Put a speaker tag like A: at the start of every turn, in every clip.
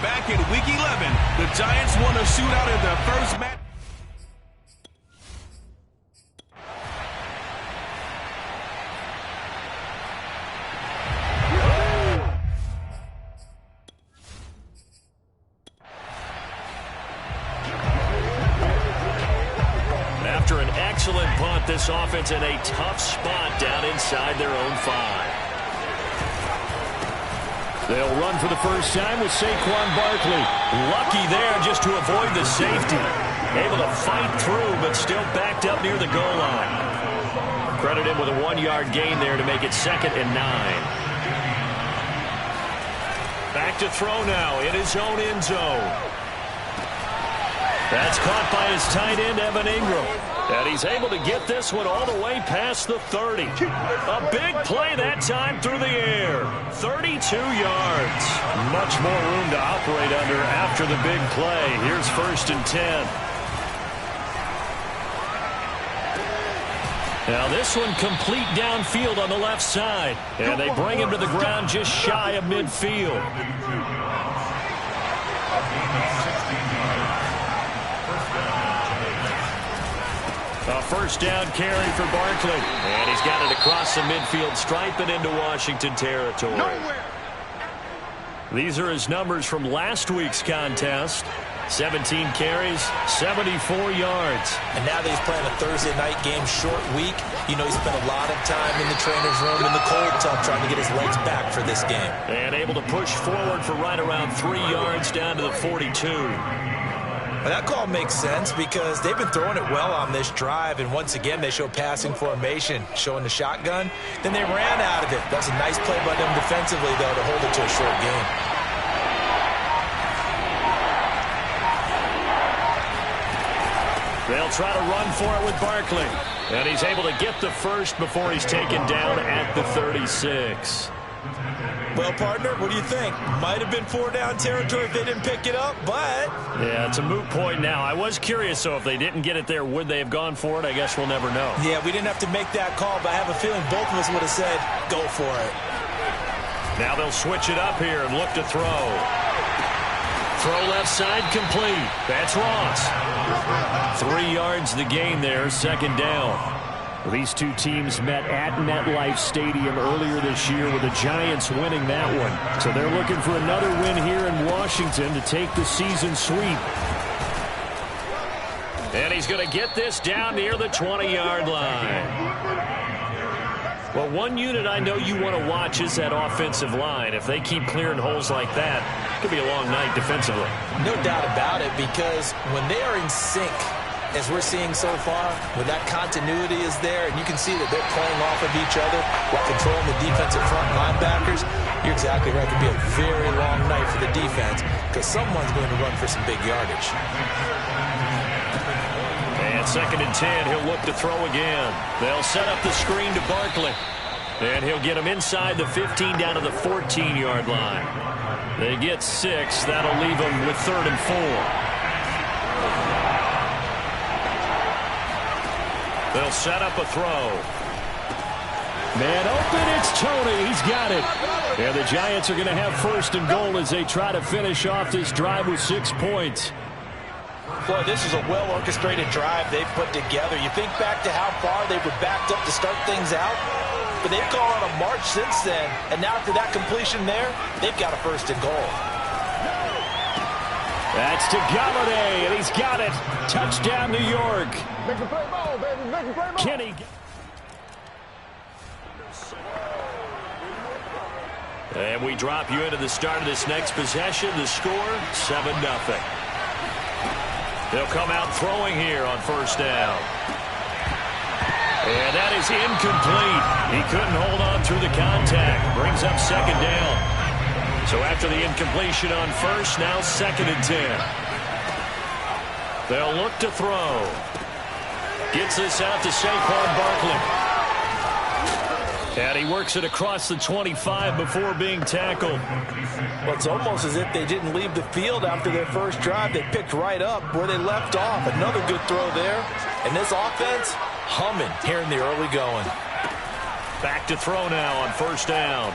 A: Back in Week 11, the Giants won a shootout in their first match.
B: After an excellent punt, this offense in a tough spot down inside their own 5. They'll run for the first time with Saquon Barkley. Lucky there just to avoid the safety. Able to fight through, but still backed up near the goal line. Credit him with a 1-yard gain there to make it 2nd and 9. Back to throw now in his own end zone. That's caught by his tight end, Evan Ingram. And he's able to get this one all the way past the 30. A big play that time through the air. 32 yards. Much more room to operate under after the big play. Here's 1st and 10. Now this one complete downfield on the left side. And they bring him to the ground just shy of midfield. A first down carry for Barkley. And he's got it across the midfield stripe and into Washington territory. These are his numbers from last week's contest. 17 carries, 74 yards.
C: And now that he's playing a Thursday night game, short week, you know he spent a lot of time in the trainer's room in the cold tub trying to get his legs back for this game.
B: And able to push forward for right around 3 yards down to the 42.
C: Well, that call makes sense because they've been throwing it well on this drive, and once again they show passing formation, showing the shotgun. Then they ran out of it. That's a nice play by them defensively, though, to hold it to a short game.
B: They'll try to run for it with Barkley. And he's able to get the first before he's taken down at the 36.
C: Well, partner, what do you think? Might have been 4-down territory if they didn't pick it up, but...
B: Yeah, it's a moot point now. I was curious, so if they didn't get it there, would they have gone for it? I guess we'll never know.
C: Yeah, we didn't have to make that call, but I have a feeling both of us would have said, go for it.
B: Now they'll switch it up here and look to throw. Throw left side complete. That's Ross. 3 yards the gain there, 2nd down. These two teams met at MetLife Stadium earlier this year with the Giants winning that one. So they're looking for another win here in Washington to take the season sweep. And he's going to get this down near the 20-yard line. Well, one unit I know you want to watch is that offensive line. If they keep clearing holes like that, it could be a long night defensively.
C: No doubt about it, because when they are in sync, as we're seeing so far, when that continuity is there, and you can see that they're playing off of each other while controlling the defensive front linebackers, you're exactly right. It could be a very long night for the defense because someone's going to run for some big yardage.
B: And 2nd and 10, he'll look to throw again. They'll set up the screen to Barkley. And he'll get him inside the 15 down to the 14-yard line. They get 6. That'll leave them with 3rd and 4. They'll set up a throw. Man open, it's Tony. He's got it. And the Giants are going to have 1st and goal as they try to finish off this drive with 6 points.
C: Boy, this is a well-orchestrated drive they've put together. You think back to how far they were backed up to start things out, but they've gone on a march since then. And now after that completion there, they've got a 1st and goal.
B: That's to Galladay, and he's got it. Touchdown, New York.
D: Make the play ball, baby. Make the play ball.
B: Kenny. And we drop you into the start of this next possession. The score, 7-0. They'll come out throwing here on 1st down. And that is incomplete. He couldn't hold on through the contact. Brings up 2nd down. So after the incompletion on 1st, now 2nd and 10. They'll look to throw. Gets this out to Saquon Barkley. And he works it across the 25 before being tackled.
C: Well, it's almost as if they didn't leave the field after their first drive. They picked right up where they left off. Another good throw there. And this offense, humming here in the early going.
B: Back to throw now on 1st down.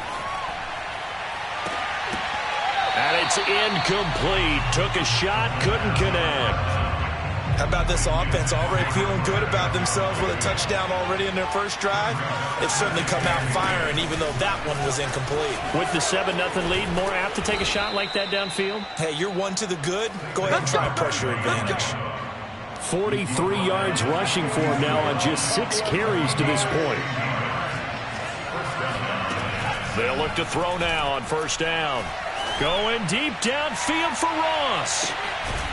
B: And it's incomplete. Took a shot, couldn't connect.
C: How about this offense already feeling good about themselves with a touchdown already in their first drive? They've certainly come out firing, even though that one was incomplete.
B: With the 7-0 lead, more apt to take a shot like that downfield?
C: Hey, you're one to the good. Go ahead and try a pressure advantage.
B: 43 yards rushing for him now on just 6 carries to this point. They'll look to throw now on first down. Going deep downfield for Ross.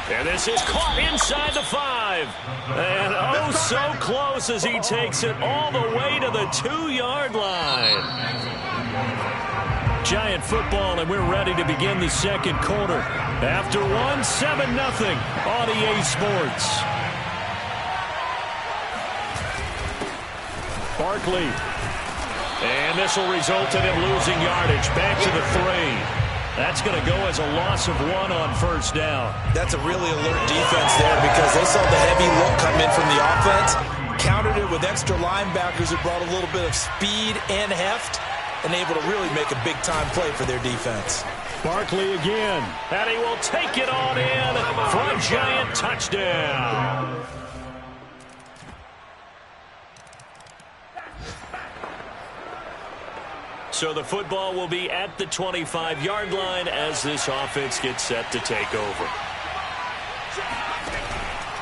B: And this is caught inside the 5. And oh, so close as he takes it all the way to the 2-yard line. Giant football, and we're ready to begin the second quarter. After 7-0 on EA Sports. Barkley. And this will result in him losing yardage. Back to the 3. That's going to go as a loss of 1 on first down.
C: That's a really alert defense there because they saw the heavy look come in from the offense, countered it with extra linebackers who brought a little bit of speed and heft, and able to really make a big-time play for their defense.
B: Barkley again, and he will take it on in for a Giant touchdown. So the football will be at the 25-yard line as this offense gets set to take over.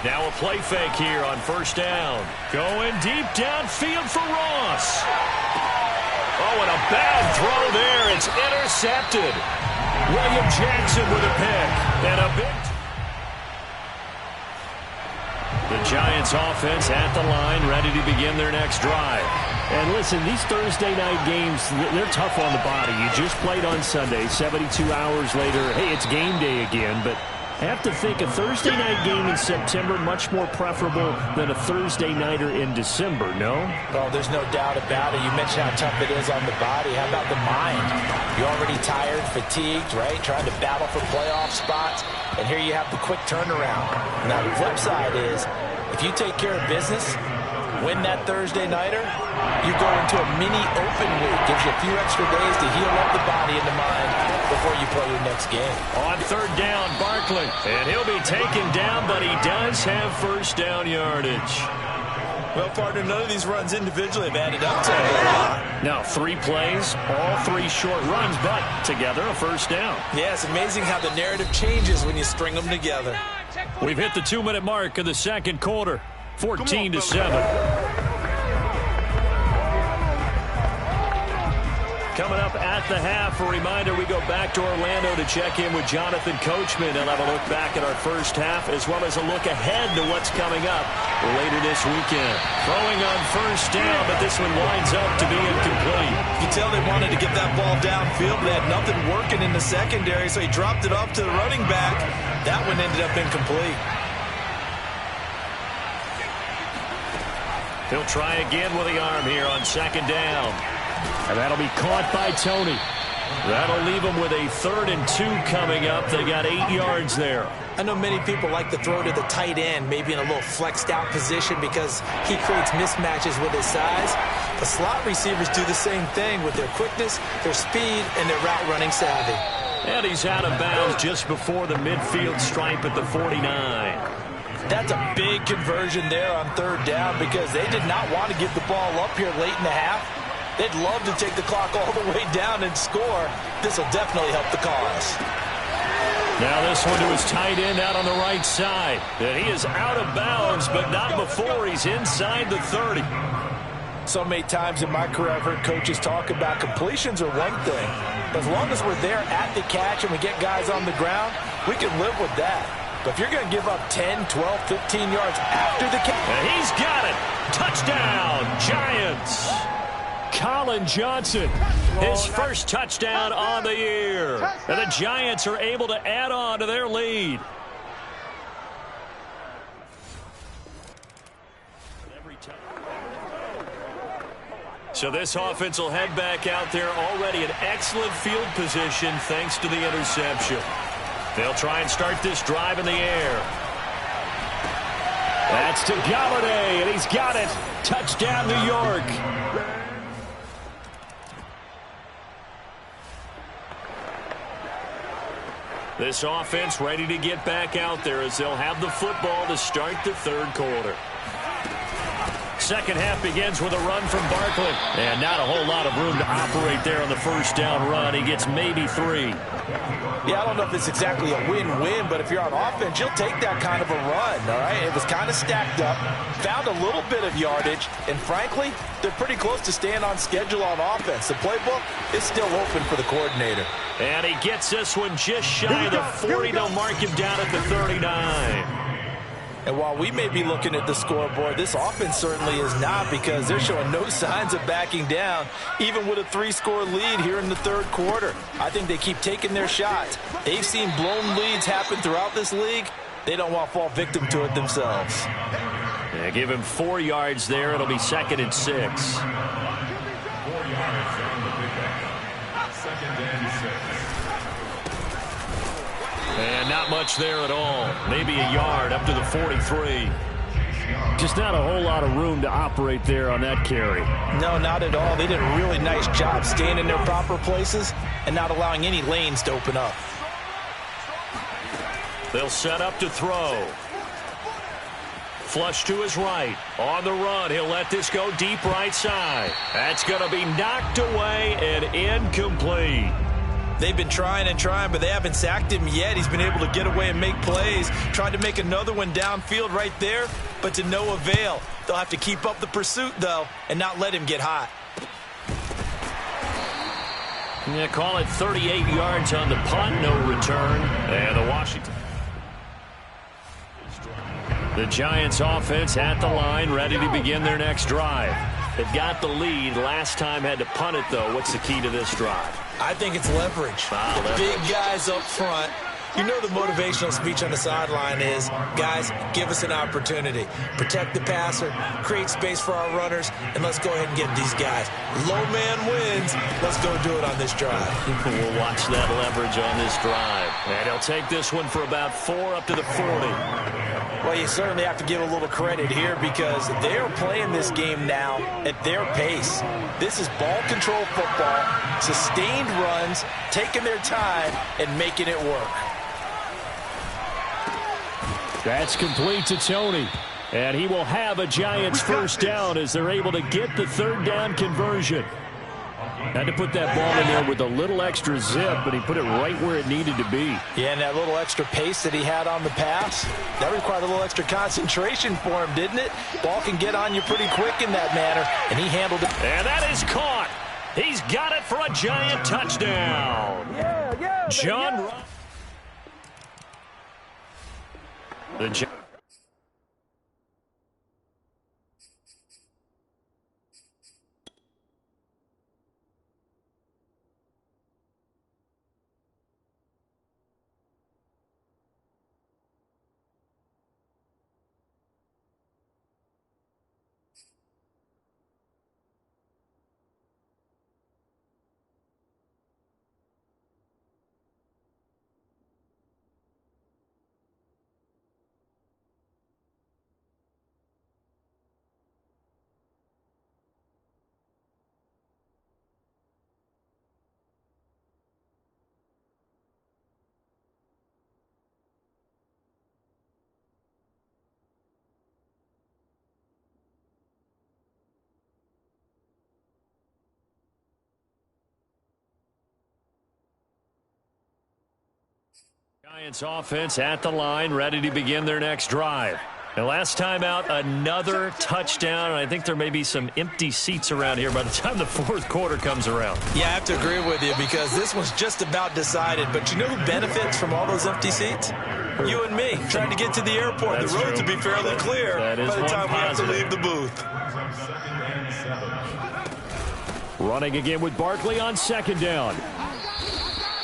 B: Now a play fake here on first down. Going deep downfield for Ross. Oh, and a bad throw there. It's intercepted. William Jackson with a pick. And a big... The Giants offense at the line, ready to begin their next drive. And listen, these Thursday night games, they're tough on the body. You just played on Sunday, 72 hours later, hey, it's game day again. But I have to think a Thursday night game in September much more preferable than a Thursday nighter in December, no?
C: Oh, there's no doubt about it. You mentioned how tough it is on the body. How about the mind? You're already tired, fatigued, right? Trying to battle for playoff spots. And here you have the quick turnaround. Now, the flip side is, if you take care of business, win that Thursday nighter, you go into a mini open week. Gives you a few extra days to heal up the body and the mind before you play your next game.
B: On third down, Barkley. And he'll be taken down, but he does have first down yardage.
C: Well, partner, none of these runs individually have added up to a lot.
B: Now, 3 plays, all 3 short runs, but together a first down.
C: Yeah, it's amazing how the narrative changes when you string them together.
B: We've hit the 2-minute mark of the second quarter. 14-7. Coming up at the half, a reminder, we go back to Orlando to check in with Jonathan Coachman. He'll have a look back at our first half as well as a look ahead to what's coming up later this weekend. Throwing on first down, but this one winds up to be incomplete.
C: You can tell they wanted to get that ball downfield, but they had nothing working in the secondary, so he dropped it off to the running back. That one ended up incomplete.
B: He'll try again with the arm here on second down. And that'll be caught by Tony. That'll leave them with a 3rd and 2 coming up. They got 8 yards there.
C: I know many people like to throw to the tight end, maybe in a little flexed out position because he creates mismatches with his size. The slot receivers do the same thing with their quickness, their speed, and their route running savvy.
B: And he's out of bounds just before the midfield stripe at the 49.
C: That's a big conversion there on third down because they did not want to give the ball up here late in the half. They'd love to take the clock all the way down and score. This will definitely help the cause.
B: Now this one to his tight end out on the right side. And he is out of bounds, but not before he's inside the 30.
C: So many times in my career I've heard coaches talk about completions are one thing. But as long as we're there at the catch and we get guys on the ground, we can live with that. But if you're going to give up 10, 12, 15 yards after the catch.
B: And he's got it. Touchdown, Giants. Colin Johnson, his first touchdown on the year. And the Giants are able to add on to their lead. So this offense will head back out there, already in excellent field position thanks to the interception. They'll try and start this drive in the air. That's to Galladay, and he's got it. Touchdown, New York. This offense ready to get back out there as they'll have the football to start the third quarter. Second half begins with a run from Barkley. And not a whole lot of room to operate there on the first down run. He gets maybe 3.
C: Yeah, I don't know if it's exactly a win-win, but if you're on offense, you'll take that kind of a run, all right? It was kind of stacked up, found a little bit of yardage, and frankly, they're pretty close to staying on schedule on offense. The playbook is still open for the coordinator.
B: And he gets this one just shy of the 40. They'll mark him down at the 39.
C: And while we may be looking at the scoreboard, this offense certainly is not, because they're showing no signs of backing down, even with a 3-score lead here in the third quarter. I think they keep taking their shots. They've seen blown leads happen throughout this league. They don't want to fall victim to it themselves.
B: Yeah, give him 4 yards there. It'll be 2nd and 6. 4 yards on the pickup. 2nd and 6. And not much there at all. Maybe a yard up to the 43. Just not a whole lot of room to operate there on that carry.
C: No, not at all. They did a really nice job staying in their proper places and not allowing any lanes to open up.
B: They'll set up to throw. Flush to his right. On the run, he'll let this go deep right side. That's going to be knocked away and incomplete.
C: They've been trying and trying, but they haven't sacked him yet. He's been able to get away and make plays. Tried to make another one downfield right there, but to no avail. They'll have to keep up the pursuit, though, and not let him get hot.
B: Yeah, call it 38 yards on the punt, no return. And the Washington. The Giants offense at the line, ready to begin their next drive. They've got the lead. Last time had to punt it, though. What's the key to this drive?
C: I think it's leverage.
B: Leverage.
C: Big guys up front. You know the motivational speech on the sideline is, guys, give us an opportunity. Protect the passer, create space for our runners, and let's go ahead and get these guys. Low man wins. Let's go do it on this drive.
B: We'll watch that leverage on this drive. And he'll take this one for about 4 up to the 40.
C: Well, you certainly have to give a little credit here, because they're playing this game now at their pace. This is ball control football, sustained runs, taking their time, and making it work.
B: That's complete to Tony. And he will have a Giants first down as they're able to get the third down conversion. Had to put that ball in there with a little extra zip, but he put it right where it needed to be.
C: Yeah, and that little extra pace that he had on the pass, that required a little extra concentration for him, didn't it? Ball can get on you pretty quick in that manner, and he handled it.
B: And that is caught. He's got it for a Giant touchdown. John Ross. The Giants offense at the line, ready to begin their next drive. The last time out, another touchdown, and I think there may be some empty seats around here by the time the fourth quarter comes around.
C: Yeah, I have to agree with you, because this one's just about decided. But you know who benefits from all those empty seats? You and me, trying to get to the airport.
B: That's
C: the roads
B: true.
C: will be fairly clear by the time we have to leave the booth.
B: Running again with Barkley on second down.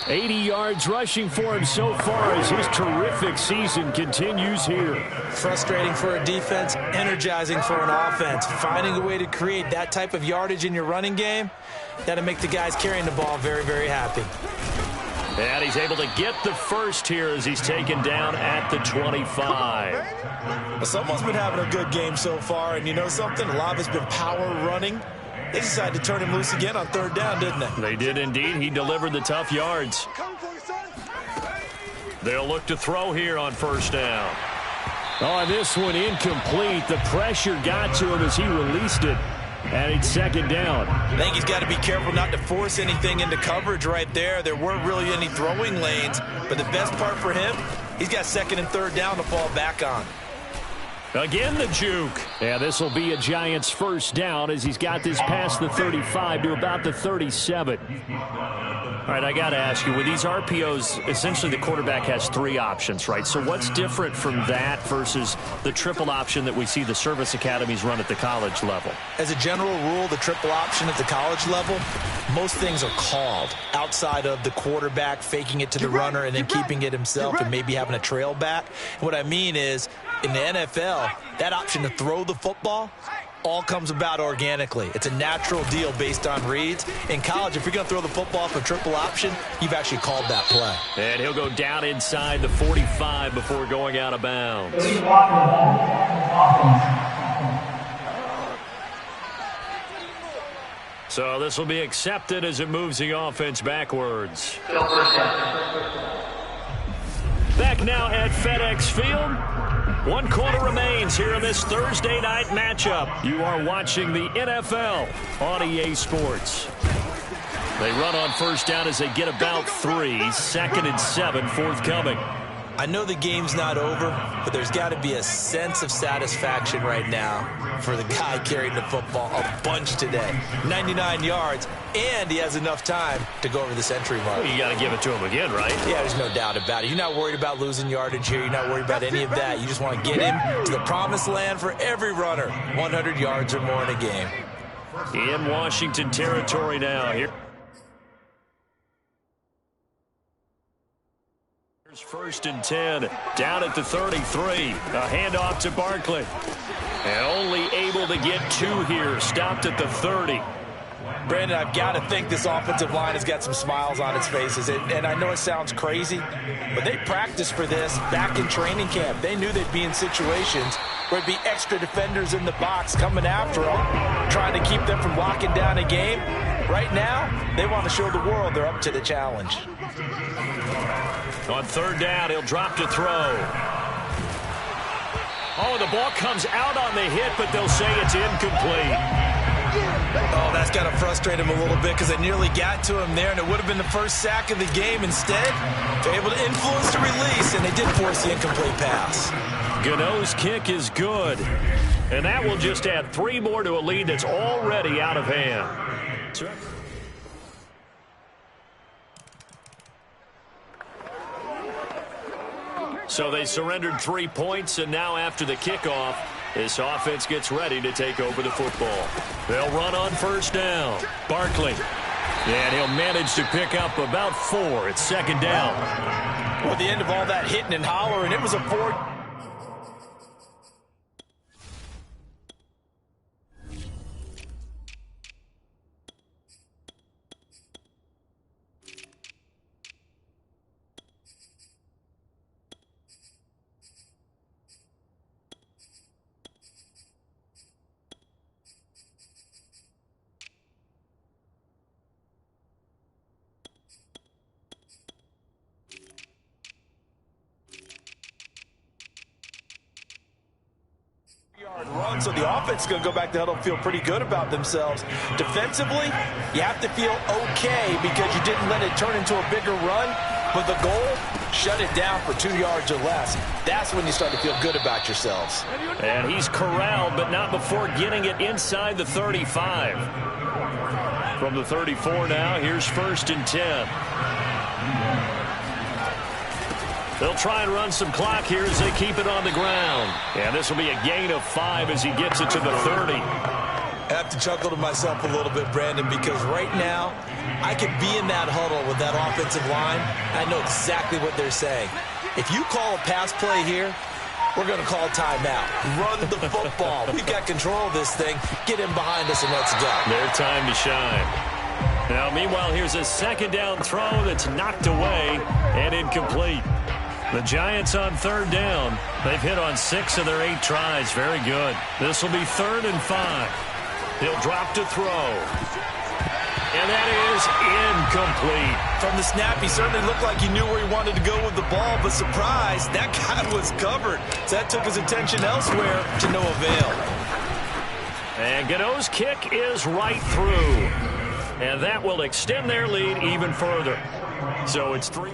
B: 80 yards rushing for him so far as his terrific season continues here.
C: Frustrating for a defense, energizing for an offense. Finding a way to create that type of yardage in your running game, that'll make the guys carrying the ball very, very happy.
B: And he's able to get the first here as he's taken down at the 25.
C: Well, someone's been having a good game so far, and you know something? A lot of it's been power running. They decided to turn him loose again on third down, didn't they?
B: They did indeed. He delivered the tough yards. They'll look to throw here on first down. Oh, this one incomplete. The pressure got to him as he released it. And it's second down.
C: I think he's got to be careful not to force anything into coverage right there. There weren't really any throwing lanes. But the best part for him, he's got second and third down to fall back on.
B: Again, the juke. Yeah, this will be a Giants first down as he's got this past the 35 to about the 37. All right, I got to ask you, with these RPOs, essentially the quarterback has three options, right? So what's different from that versus the triple option that we see the service academies run at the college level?
C: As a general rule, the triple option at the college level, most things are called outside of the quarterback faking it to the runner and then keeping it himself and maybe having a trail back. What I mean is, in the NFL, that option to throw the football all comes about organically. It's a natural deal based on reads. In college, if you're going to throw the football for triple option, you've actually called that play.
B: And he'll go down inside the 45 before going out of bounds. So this will be accepted as it moves the offense backwards. Back now at FedEx Field. 1 quarter remains here in this Thursday night matchup. You are watching the NFL on EA Sports. They run on first down as they get about 3. 2nd and 7 forthcoming.
C: I know the game's not over, but there's got to be a sense of satisfaction right now for the guy carrying the football a bunch today. 99 yards, and he has enough time to go over the century mark.
B: Well, you got to give it to him again, right?
C: Yeah, there's no doubt about it. You're not worried about losing yardage here. You're not worried about any of that. You just want to get him to the promised land for every runner. 100 yards or more in a game.
B: In Washington territory now. Here. First and 10, down at the 33. A handoff to Barkley. And only able to get 2 here. Stopped at the 30.
C: Brandon, I've got to think this offensive line has got some smiles on its faces. And I know it sounds crazy, but they practiced for this back in training camp. They knew they'd be in situations where it'd be extra defenders in the box coming after them, trying to keep them from locking down a game. Right now, they want to show the world they're up to the challenge.
B: On third down, he'll drop to throw. Oh, the ball comes out on the hit, but they'll say it's incomplete.
C: Oh, that's got to frustrate him a little bit because they nearly got to him there, and it would have been the first sack of the game. Instead, they're able to influence the release, and they did force the incomplete pass.
B: Gano's kick is good, and that will just add 3 more to a lead that's already out of hand. So they surrendered 3 points, and now after the kickoff, this offense gets ready to take over the football. They'll run on first down. Barkley. And he'll manage to pick up about 4. It's second down.
C: Well, at the end of all that hitting and hollering, it was a 4. Run, so the offense is going to go back to huddle and feel pretty good about themselves. Defensively, you have to feel okay because you didn't let it turn into a bigger run, but the goal, shut it down for 2 yards or less. That's when you start to feel good about yourselves.
B: And he's corralled, but not before getting it inside the 35. From the 34 now, here's first and 10. They'll try and run some clock here as they keep it on the ground. And this will be a gain of 5 as he gets it to the 30.
C: I have to chuckle to myself a little bit, Brandon, because right now I could be in that huddle with that offensive line. I know exactly what they're saying. If you call a pass play here, we're going to call timeout. Run the football. We've got control of this thing. Get in behind us and let's go.
B: Their time to shine. Now, meanwhile, here's a second down throw that's knocked away and incomplete. The Giants on third down. They've hit on 6 of their 8 tries. Very good. This will be 3rd and 5. He'll drop to throw. And that is incomplete.
C: From the snap, he certainly looked like he knew where he wanted to go with the ball, but surprise, that guy was covered. So that took his attention elsewhere to no avail.
B: And Gano's kick is right through. And that will extend their lead even further. So it's 3.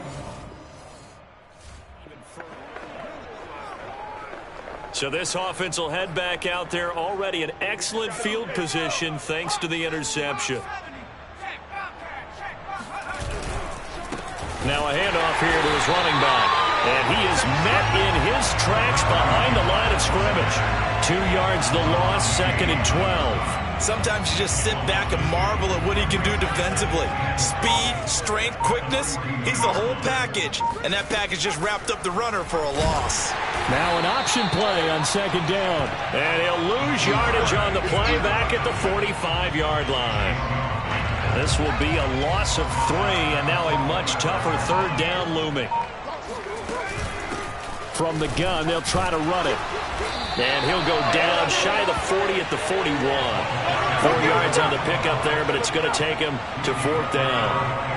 B: So this offense will head back out there, already in excellent field position thanks to the interception. Now a handoff here to his running back. And he is met in his tracks behind the line of scrimmage. 2 yards the loss, 2nd and 12.
C: Sometimes you just sit back and marvel at what he can do defensively. Speed, strength, quickness, he's the whole package. And that package just wrapped up the runner for a loss.
B: Now an option play on 2nd down. And he'll lose yardage on the play back at the 45-yard line. This will be a loss of 3, and now a much tougher 3rd down looming. From the gun, they'll try to run it. And he'll go down shy of the 40 at the 41. 4 yards on the pickup there, but it's going to take him to 4th down.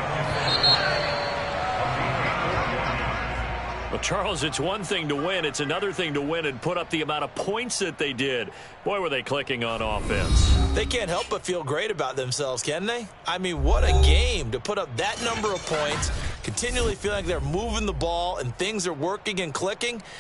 B: Well, Charles, it's one thing to win. It's another thing to win and put up the amount of points that they did. Boy, were they clicking on offense.
C: They can't help but feel great about themselves, can they? I mean, what a game to put up that number of points, continually feeling like they're moving the ball and things are working and clicking.